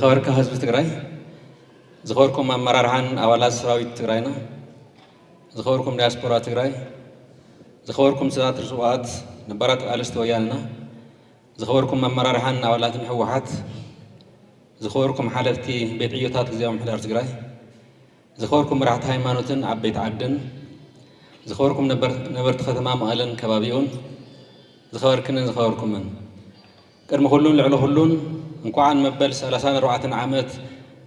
خبرك حزب تግራይ ዝኸበርኩም ኣመራርሓን ኣባላት ሰራዊት ትግራይና ዝኸበርኩም ዲያስፖራ ትግራይ ዝኸበርኩም ሰባት ርሱዓት ነባራት ቃልስቲ ወያነና ዝኸበርኩም ኣመራርሓን ኣባላትን ሕወሓት ዝኸበርኩም ሓለፍቲ ቤት ዕዮታት ግዚያዊ ምሕዳር ትግራይ ዝኸበርኩም መራሕቲ ሃይማኖትን ዓበይቲ ዓድን ዝኸበርኩም ነበርቲ ከተማ መቐለን ከባቢኡን ዝኸበርክንን ዝኸበርኩምን ቅድሚ ኩሉን ልዕሊ ኩሉን እንኳን መበል 34 ዓመት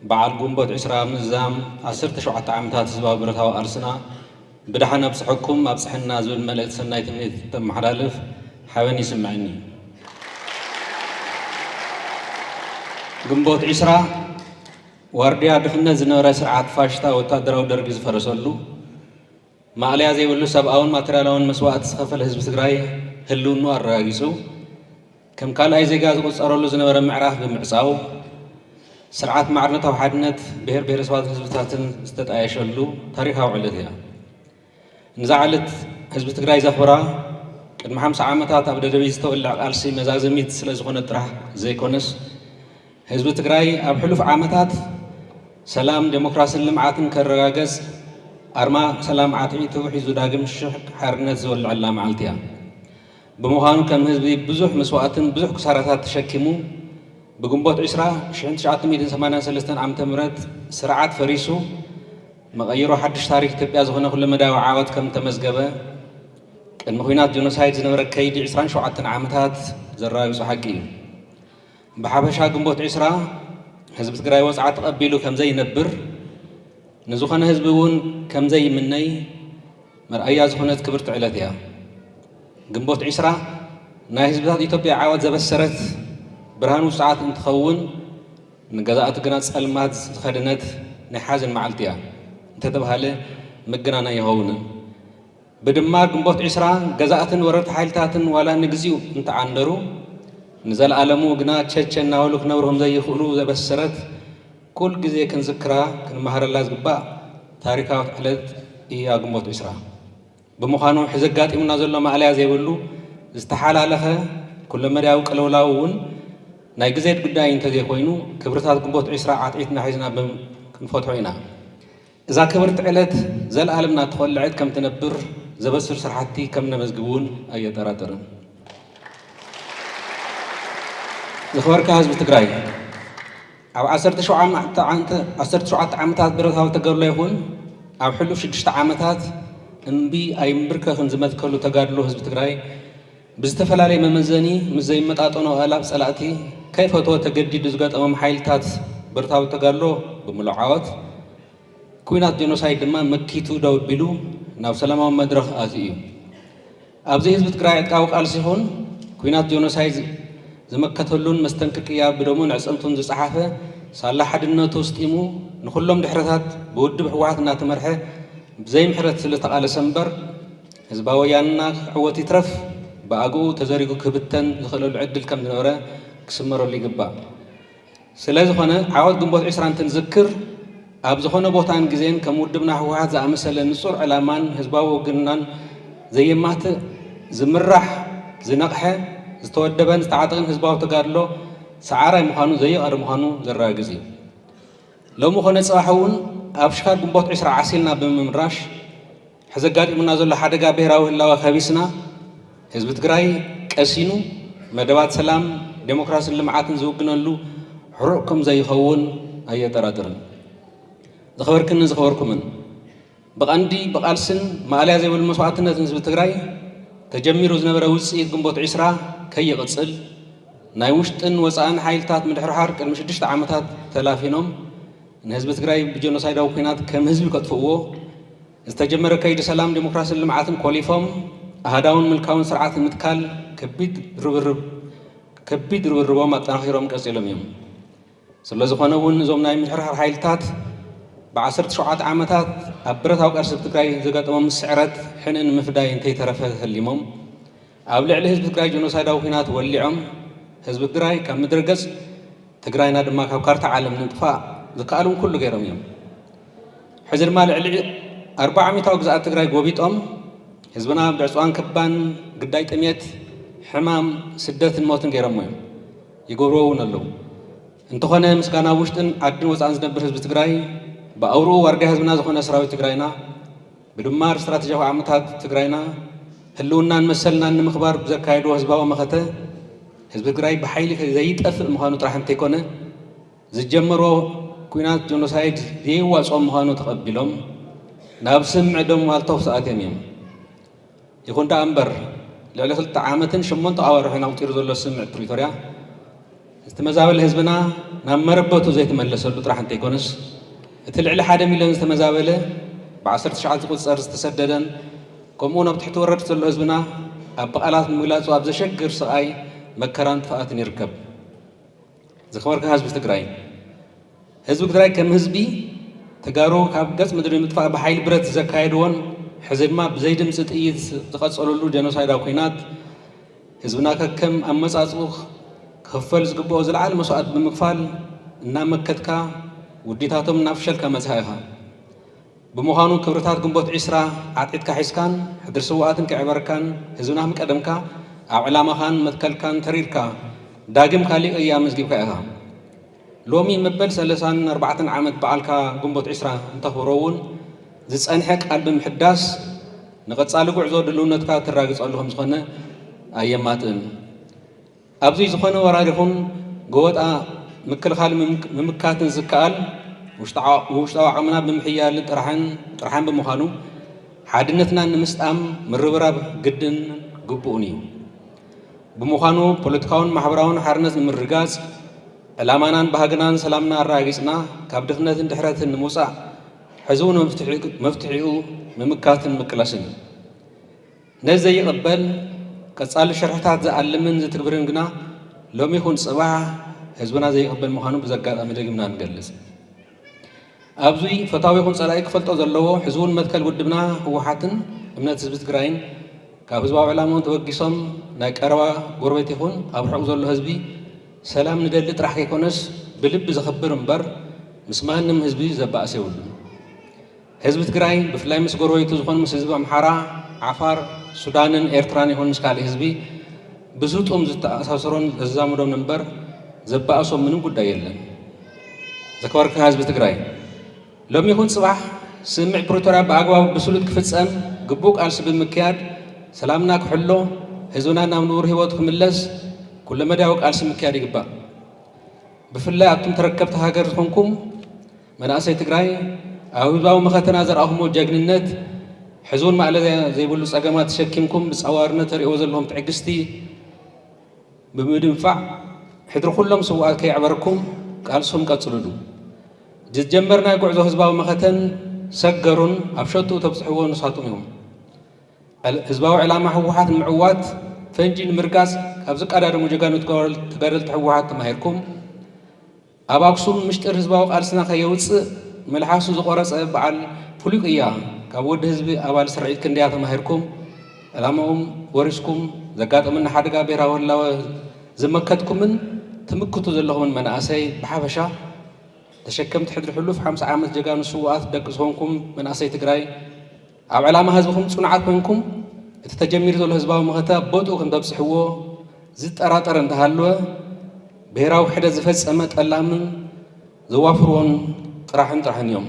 በዓል ግንቦት 20 ምዛም 17 ዓመታት ህዝባዊ ብረታዊ ቃልስና ብድሓን ኣብፅሐኩም ኣብፅሕና ዝብል መልእክቲ ሰናይ ትምኒት ተመሓላልፍ ሓበን ይስምዐኒ። ግንቦት 20 ዋርድያ ድኽነት ዝነበረ ስርዓት ፋሽታ ወታደራዊ ደርጊ ዝፈረሰሉ ማዕልያ ዘይብሉ ሰብኣውን ማተርያላውን መስዋዕቲ ዝኸፈለ ህዝቢ ትግራይ ህልውኑ ኣረጋጊፁ ከም ካልኣይ ዜጋ ዝቁፀረሉ ዝነበረ ምዕራፍ ብምዕፃው ስርዓት ማዕርነታዊ ሓድነት ብሄር ብሄረሰባት ህዝብታትን ዝተጣየሸሉ ታሪካዊ ዕለት እያ። ንዛ ዕለት ህዝቢ ትግራይ ዘኽብራ ቅድሚ 50 ዓመታት ኣብ ደደቢት ዝተወልዕ ቃልሲ መዛዘሚት ስለ ዝኾነ ጥራሕ ዘይኮነስ ህዝቢ ትግራይ ኣብ ሕሉፍ ዓመታት ሰላም ዴሞክራሲን ልምዓትን ከረጋገፅ ኣርማ ሰላም ዓጥዒቱ ሒዙ ዳግም ሽሕ ሓርነት ዝወልዐላ መዓልቲ እያ። ብምዃኑ ከም ህዝቢ ብዙሕ መስዋዕትን ብዙሕ ክሳራታት ተሸኪሙ بجنبوت 1983 عام تمرد سرعات فريسو مغيرو حدش تاريخ تبقى زغنا كل مدى وعاود كم تمزقبه المخوينات جنوسايد زنورك كيدي 27 عامتات زرايو صحاقي بحبشا جنبوت 20 حزب تግራይ ወጽዓ ተቀቢሉ ከም ዘይነብር ንዝኾነ ህዝቢ እውን ከም ዘይምነይ መርአያ ዝኾነት ክብርት ዕለት እያ። ግንቦት 20 ናይ ህዝብታት ኢትዮጵያ ዓወት ዘበሰረት ብርሃን ውጽዓት እንትኸውን ንገዛእቲ ግና ጸልማት ዝኸደነት ናይ ሓዘን መዓልቲ እያ እንተተባሃለ መገናና ይኸውን። ብድማ ግንቦት 20 ገዛእትን ወረርቲ ሓይልታትን ዋላ ንግዚኡ እንተዓንደሩ ንዘለዓለሙ ግና ቸቸ እናበሉ ክነብሩም ዘይኽእሉ ዘበሰረት ኩል ግዜ ክንዝክራ ክንመሃረላ ዝግባእ ታሪካዊት ዕለት እያ ግንቦት 20። ብምዃኑ ሕዚ ኣጋጢሙና ዘሎ ማዕልያ ዘይብሉ ዝተሓላለኸ ኩለ መድያዊ ቅልውላው እውን ናይ ግዜት ጉዳይ እንተዘይኮይኑ ክብርታት ግንቦት 20 ዓጥዒትና ሒዝና ክንፈትሖ ኢና። እዛ ክብርቲ ዕለት ዘለዓለምና ተኸልዐት ከም ትነብር ዘበስር ስራሕቲ ከም ነመዝግቡን ኣየጠራጥርን። ዝኽበርካ ህዝቢ ትግራይ ኣብ 17 ዓመታት ብረታዊ ተጋድሎ ይኹን ኣብ ሕሉፍ 6 ዓመታት እምቢ ኣይምብርከኽን ዝመትከሉ ተጋድሎ ህዝቢ ትግራይ ብዝተፈላለየ መመዘኒ ምስ ዘይመጣጠኖ ኣላፍ ጸላእቲ ከይፈትዎ ተገዲዱ ዝገጠሞም ሓይልታት ብረታዊ ተጋድሎ ብምሉእ ዓወት ኩናት ጄኖሳይድ ድማ መኪቱ ደው ኣቢሉ ናብ ሰላማዊ መድረኽ ኣትዩ እዩ። ኣብዚ ህዝቢ ትግራይ ዕጥቃዊ ቃልሲ ይኹን ኩናት ጄኖሳይድ ዝመከተሉን መስተንቅቅያ ብደሙን ዕፅምቱን ዝፀሓፈ ሳላ ሓድነቱ ስጢሙ ንኩሎም ድሕረታት ብውድብ ሕወሓት እናተመርሐ ብዘይ ምሕረት ስለተቃለሰ እምበር ህዝባዊ ወያነና ዕወት ይትረፍ ብኣግኡ ተዘሪጉ ክብተን ዝኽእለሉ ዕድል ከም ዝነበረ ክስመረሉ ይግባእ። ስለዝኾነ ዓወት ግንቦት 20 እንትንዝክር ኣብ ዝኾነ ቦታን ግዜን ከም ውድብና ሕወሓት ዝኣመሰለ ንጹር ዕላማን ህዝባዊ ውግንናን ዘየማትእ ዝምራሕ ዝነቕሐ ዝተወደበን ዝተዓጠቕን ህዝባዊ ተጋድሎ ሰዓራይ ምዃኑ ዘየቐሪ ምዃኑ ዘረጋግፅ እዩ። ሎሚ ኮነ ጽባሕ እውን ኣብ ሽኻር ግንቦት 20 ዓሲልና ብምምራሽ ሕዚ ኣጋጢሙና ዘሎ ሓደጋ ብሄራዊ ህላወ ከቢስና ህዝቢ ትግራይ ቀሲኑ መደባት ሰላም ዴሞክራሲን ልምዓትን ዝውግነሉ ሕሩዕ ከም ዘይኸውን ኣየጠራጥርን። ዝኸበርክንን ዝኸበርኩምን ብቐንዲ ብቓልስን ማዕልያ ዘይብሉ መስዋዕትነትን ህዝቢ ትግራይ ተጀሚሩ ዝነበረ ውፅኢት ግንቦት 20 ከይቕፅል ናይ ውሽጥን ወፃእን ሓይልታት ምድሕርሓር ቅድሚ 6 ዓመታት ተላፊኖም ንህዝቢ ትግራይ ብጄኖሳይዳዊ ኩናት ከም ህዝቢ ከጥፍእዎ ዝተጀመረ ከይዲ ሰላም ዴሞክራሲን ልምዓትን ኮሊፎም ኣህዳውን ምልካውን ስርዓት ምትካል ከቢድ ርብርቦም ኣጠናኺሮም ቀፂሎም እዮም። ስለዝኾነ እውን እዞም ናይ ምድሕርሓር ሓይልታት ብ17 ዓመታት ኣብ ብረታዊ ቃልሲ ትግራይ ዝገጠሞም ስዕረት ሕንን ምፍዳይ እንተይተረፈ ተሰሊሞም ኣብ ልዕሊ ህዝቢ ትግራይ ጄኖሳይዳዊ ኩናት ወሊዖም ህዝቢ ትግራይ ካብ ምድሪ ገጽ ትግራይና ድማ ካብ ካርታ ዓለም ንምጥፋእ ዝከኣሉን ኩሉ ገይሮም እዮም። ሕዚ ድማ ልዕሊ 40 ዓመታዊ ግዝኣት ትግራይ ጎቢጦም ህዝብና ብዕፅዋን ከባን ግዳይ ጥሜት ሕማም ስደትን ሞትን ገይሮሞ እዮም ይገብርዎ እውን ኣለዉ። እንተኾነ ምስጋና ውሽጥን ዓድን ወፃእን ዝነብር ህዝቢ ትግራይ ብኣውርኡ ዋርድያ ህዝብና ዝኾነ ሰራዊት ትግራይና ብድማር ስትራቴጂያዊ ዓመታት ትግራይና ህልውናን መሰልናን ንምኽባር ብዘካየዶ ህዝባዊ መኸተ ህዝቢ ትግራይ ብሓይሊ ዘይጠፍእ ምዃኑ ጥራሕ እንተይኮነ ዝጀመሮ ኩናት ጀኖሳይድ ዘይዋፅኦም ምዃኑ ተቐቢሎም ናብ ስምዕ ደም ማልተው ሰኣትዮም እዮም። ይኹን ደኣ እምበር ልዕሊ 2 ዓመትን 8 ኣዋርሕን ኣውፂሩ ዘሎ ስምዕ ፕሪቶርያ ዝተመዛበለ ህዝብና ናብ መረበቱ ዘይተመለሰሉ ጥራሕ እንተይኮነስ እቲ ልዕሊ 1 ሚልዮን ዝተመዛበለ ብ19 ዝቁፀር ዝተሰደደን ከምኡ ናብ ትሕቲ ወረድ ዘሎ ህዝብና ኣብ በቓላት ንምግላፁ ኣብ ዘሸግር ስቓይ መከራን ጥፍኣትን ይርከብ። ዝኸበርካ ህዝቢ ትግራይ ህዝቢ ትግራይ ከም ህዝቢ ተጋሩ ካብ ገጽ ምድሪ ምጥፋእ ብሓይሊ ብረት ዘካየድዎን ሕዚ ድማ ብዘይ ድምፂ ጥይት ዝቐጸለሉ ጀኖሳይዳዊ ኩናት ህዝብና ከከም ኣመጻጽኡ ክኽፈል ዝግብኦ ዝለዓለ መስዋዕት ብምክፋል እናመከትካ ውዲታቶም እናፍሸልካ መጽሓ ኢኻ። ብምዃኑ ክብርታት ግንቦት 20 ዓጢትካ ሒዝካን ሕድሪ ስዋኣትን ክዕበርካን ህዝብና ምቀደምካ ኣብ ዕላማኻን መትከልካን ተሪርካ ዳግም ካሊእ ቅያም መዝጊብካ ኢኻ። ሎሚ መበል 34 ዓመት በዓልካ ግንቦት 20 እንተኽብሮ እውን ዝጸንሐ ቃል ብምሕዳስ ንቐጻሊ ጉዕዞ ድልውነትካ ትራግጸሉ ከም ዝኾነ ኣየማጥን። ኣብዚ ዝኾነ ወራሪኹን ጎወጣ ምክልኻል ምምካትን ዝከኣል ውሽጣዊ ዓቕምና ብምሕያልን ጥራሕን ብምዃኑ ሓድነትና ንምስጣም ምርብራብ ግድን ግቡእን እዩ። ብምዃኑ ፖለቲካውን ማሕበራውን ሓርነት ንምርጋጽ ዕላማናን ባህግናን ሰላምና ኣረጋጊጽና ካብ ድኽነትን ድሕረትን ንምውፃእ ሕዚ እውን መፍትሒኡ ምምካትን ምቅላስን እዩ። ነዚ ዘይቕበል ቀጻሊ ሸርሕታት ዝኣልምን ዝትግብርን ግና ሎሚ ይኹን ጽባሕ ህዝብና ዘይቕበል ምዃኑ ብዘጋጣሚ ደጊምና ንገልጽ። ኣብዚ ፈታዊ ይኹን ጸላኢ ክፈልጦ ዘለዎ ሕዚ እውን መትከል ውድብና ህወሓትን እምነት ህዝቢ ትግራይን ካብ ህዝባዊ ዕላማውን ተወጊሶም ናይ ቀረባ ጎረቤት ይኹን ኣብ ርሑቕ ዘሎ ህዝቢ ሰላም ንደሊ ጥራሕ ከይኮነስ ብልቢ ዘኽብር እምበር ምስ ማንም ህዝቢ ዘባእሰ የብሉን። ህዝቢ ትግራይ ብፍላይ ምስ ጎረቤቱ ዝኾኑ ምስ ህዝቢ ኣምሓራ፣ ዓፋር፣ ሱዳንን ኤርትራን ይኹን ምስ ካልእ ህዝቢ ብስጡም ዝተኣሳሰሮን ዘዛምዶም እምበር ዘባእሶም ምንም ጉዳይ የለን። ዘኽበርካ ህዝቢ ትግራይ ሎሚ ይኹን ጽባሕ ስምዕ ፕሪቶርያ ብኣግባቡ ብስሉጥ ክፍጸም ግቡእ ቃልሲ ብምክያድ ሰላምና ክሕሎ ህዝብና ናብ ንቡር ህይወቱ ክምለስ ኩለ መዳዊ ቃልሲ ምክያድ ይግባእ። ብፍላይ ኣብቶም ተረከብቲ ሃገር ዝኾንኩም መናእሰይ ትግራይ ኣብ ህዝባዊ መኸተና ዘረኣኹሞ ጀግንነት ሕዚ እውን ማዕለልያ ዘይብሉ ጸገማት ተሸኪምኩም ብጻዋርነት ተሪእዎ ዘለኹም ትዕግስቲ ብምድንፋዕ ሕድሪ ኩሎም ስዋኣት ከይዕበረኩም ቃልሶም ቀጽሉሉ። ዝጀመርናይ ጉዕዞ ህዝባዊ መኸተን ሰገሩን ኣብ ሸጡ ተብጽሕዎ ንሳቶም እዮም። ህዝባዊ ዕላማ ህወሓት ንምዕዋት ፈንጂ ንምርጋጽ ካብ ዝቀዳደሙ ጀጋኑ ተጋደልቲ ህወሓት ተማሂርኩም ኣብ ኣክሱም ምሽጢር ህዝባዊ ቃልስና ከየውፅእ መልሓሱ ዝቆረፀ በዓል ፍሉይ ቅያ ካብ ወዲ ህዝቢ ኣባል ስርዒት ክንደያ ተማሂርኩም ዕላማኦም ወሪስኩም ዘጋጠመና ሓደጋ ብሔራዊ ህላወ ዝመከትኩምን ትምክቱ ዘለኹምን መናእሰይ ብሓፈሻ ተሸከምቲ ሕድሪ ሕሉፍ 50 ዓመት ጀጋኑ ስዋኣት ደቂ ዝኾንኩም መናእሰይ ትግራይ ኣብ ዕላማ ህዝብኩም ጽኑዓት ኮይንኩም እቲ ተጀሚሩ ዘሎ ህዝባዊ መኸታ ቦጥኡ ክንተብጽሕዎ ዝጠራጠረ እንተሃለወ ብሔራዊ ክሕደት ዝፈጸመ ጠላምን ዘዋፍርዎን ጥራሕን እዮም።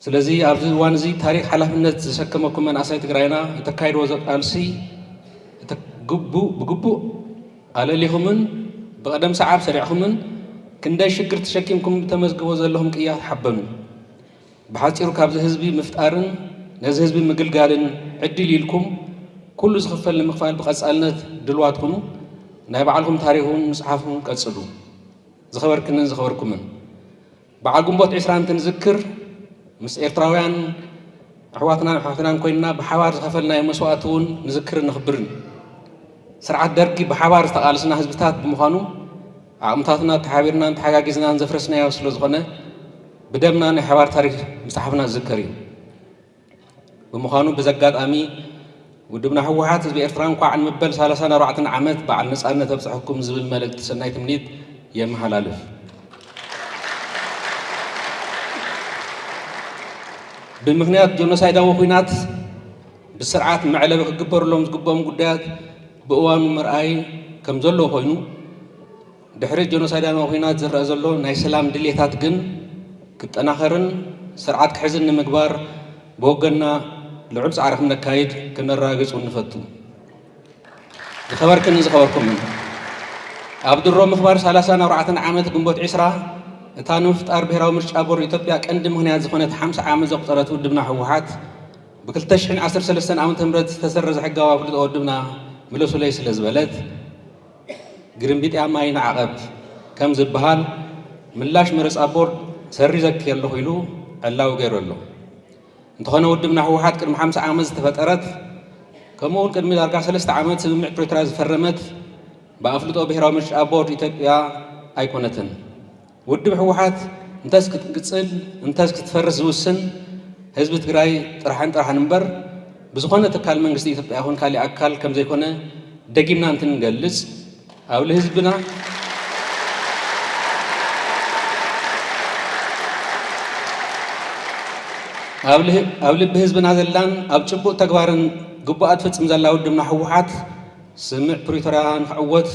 ስለዚ ኣብዚ እዋን እዚ ታሪክ ሓላፍነት ዝሰከመኩም መናእሰይ ትግራይና እተካይድዎ ቃልሲ ብግቡእ ኣለሊኹምን ብቐደም ሰዓብ ሰሪዕኹምን ክንደይ ሽግር ተሸኪምኩም ተመዝግቦ ዘለኹም ቅያ ትሓበኑ። ብሓፂሩ ካብዚ ህዝቢ ምፍጣርን ነዚ ህዝቢ ምግልጋልን ዕድል ኢልኩም ኩሉ ዝኽፈል ንምኽፋል ብቐጻልነት ድልዋት ኩኑ ናይ ባዕልኩም ታሪኹን መጽሓፉን ቀጽሉ። ዝኸበርክንን ዝኸበርኩምን በዓል ግንቦት 20 ንዝክር ምስ ኤርትራውያን ኣሕዋትናን ኮይንና ብሓባር ዝኸፈልናዮ መስዋዕቲ እውን ንዝክርን ንኽብርን ስርዓት ደርጊ ብሓባር ዝተቓልስና ህዝብታት ብምዃኑ ዓቕምታትና ተሓቢርናን ተሓጋጊዝናን ዘፍረስናዮ ስለ ዝኾነ ብደምና ናይ ሓባር ታሪክ ምፅሓፍና ዝዝከር እዩ። ብምዃኑ ብዘጋጣሚ ውድብና ህወሓት ህዝቢ ኤርትራ እንኳዕ ንመበል 34 ዓመት በዓል ነፃነት ኣብፅሐኩም ዝብል መልእክቲ ሰናይ ትምኒት የመሓላልፍ። ብምክንያት ጀኖሳይዳዊ ኩናት ብስርዓት መዕለቢ ክግበረሎም ዝግብኦም ጉዳያት ብእዋኑ ምርኣይ ከም ዘሎ ኮይኑ ድሕሪ ጀኖሳይዳዊ ኩናት ዝረአ ዘሎ ናይ ሰላም ድሌታት ግን ክጠናኸርን ስርዓት ክሕዝን ንምግባር ብወገንና ልዑል ፃዕሪ ክነካይድ ክነራግፁ ንፈቱ ዝኸበርክን ዝኸበርኩምን ኣብ ድሮ ምኽባር 34 ዓመት ግንቦት 20 እታ ንምፍጣር ብሄራዊ ምርጫ ቦርድ ኢትዮጵያ ቀንዲ ምክንያት ዝኾነት 50 ዓመት ዘቑፀረት ውድብና ህወሓት ብ2013 ዓ.ም ዝተሰረዘ ሕጋዊ ኣፍልጦ ውድብና ምለሱለይ ስለ ዝበለት ግርምቢጥያ ማይ ንዓቐብ ከም ዝበሃል ምላሽ ምርጫ ቦርድ ሰሪዘኪ ኣለኹ ኢሉ ዕላዊ ገይሩ ኣሎ እንተኾነ ውድብና ህወሓት ቅድሚ 50 ዓመት ዝተፈጠረት ከምኡውን ቅድሚ ዳርጋ 3 ዓመት ስምምዕ ፕሪቶርያ ዝፈረመት በኣፍልጦ ብሄራዊ ምርጫ ቦርድ ኢትዮጵያ ኣይኮነትን ውድብ ህወሓት እንተስ ክትቅፅል እንተስ ክትፈርስ ዝውስን ህዝቢ ትግራይ ጥራሕን እምበር ብዝኾነ ትካል መንግስቲ ኢትዮጵያ ይኹን ካሊእ ኣካል ከም ዘይኮነ ደጊምና እንትንገልጽ ኣብ ልህዝብና ኣብ ልቢ ህዝብና ዘላን ኣብ ጭቡጥ ተግባርን ግቡኣት ፍጽም ዘላ ውድብና ህወሓት ስምዕ ፕሪቶርያ ንክዕወት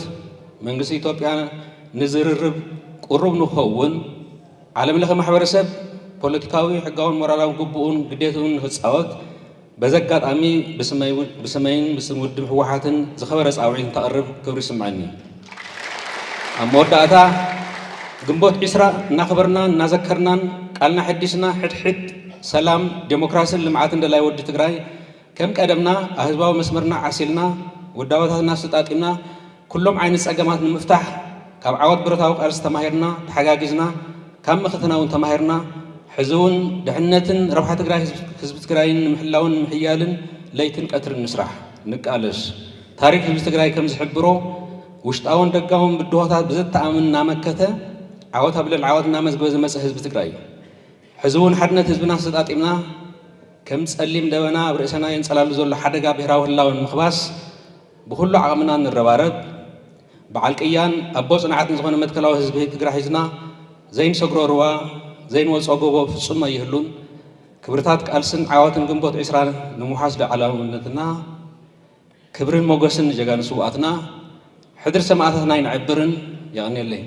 መንግስቲ ኢትዮጵያ ንዝርርብ ቁሩብ ንክኸውን ዓለም ለኸ ማሕበረሰብ ፖለቲካዊ ሕጋውን ሞራላውን ግቡኡን ግዴቱን ንክፃወት በዚ ኣጋጣሚ ብሰመይን ብስም ውድብ ህወሓትን ዝኸበረ ፃውዒት እንተቕርብ ክብሪ ይስምዐኒ ኣብ መወዳእታ ግንቦት 20 እናኽበርናን እናዘከርናን ቃልና ሕዲስና ሕድሕድ ሰላም ዴሞክራሲን ልምዓትን ደላይ ወዲ ትግራይ ከም ቀደምና ኣብ ህዝባዊ መስመርና ዓሲልና ውዳበታትና ኣሰጣጢምና ኩሎም ዓይነት ፀገማት ንምፍታሕ ካብ ዓወት ብረታዊ ቃልሲ ተማሂርና ተሓጋጊዝና ካብ ምኽትና እውን ተማሂርና ሕዚ እውን ድሕነትን ረብሓ ትግራይ ህዝቢ ትግራይን ንምሕላውን ንምሕያልን ለይትን ቀትርን ንስራሕ ንቃለስ ታሪክ ህዝቢ ትግራይ ከም ዝሕብሮ ውሽጣውን ደጋውን ብድሆታት ብዘተኣምን እናመከተ ዓወት ኣብ ልዕሊ ዓወት እናመዝገበ ዝመፅእ ህዝቢ ትግራይ እዩ ሕዚ እውን ሓድነት ህዝብና ኣሰጣጢምና ከም ጸሊም ደበና ኣብ ርእስና የንጸላሉ ዘሎ ሓደጋ ብሄራዊ ህላውን ምኽባስ ብኩሉ ዓቕምና ንረባረብ በዓል ቅያን ኣቦ ጽንዓትን ዝኾነ መትከላዊ ህዝቢ ትግራይ ሒዝና ዘይንሰግሮ ሩባ ዘይንወፅኦ ጎቦ ፍጹም ኣይህሉን ክብርታት ቃልስን ዓወትን ግንቦት 20 ንምውሓስ ላዕላውነትና ክብርን ሞገስን ጀጋን ስዋኣትና ሕድር ሰማዕታትና ይንዕብርን የቕኒየለይ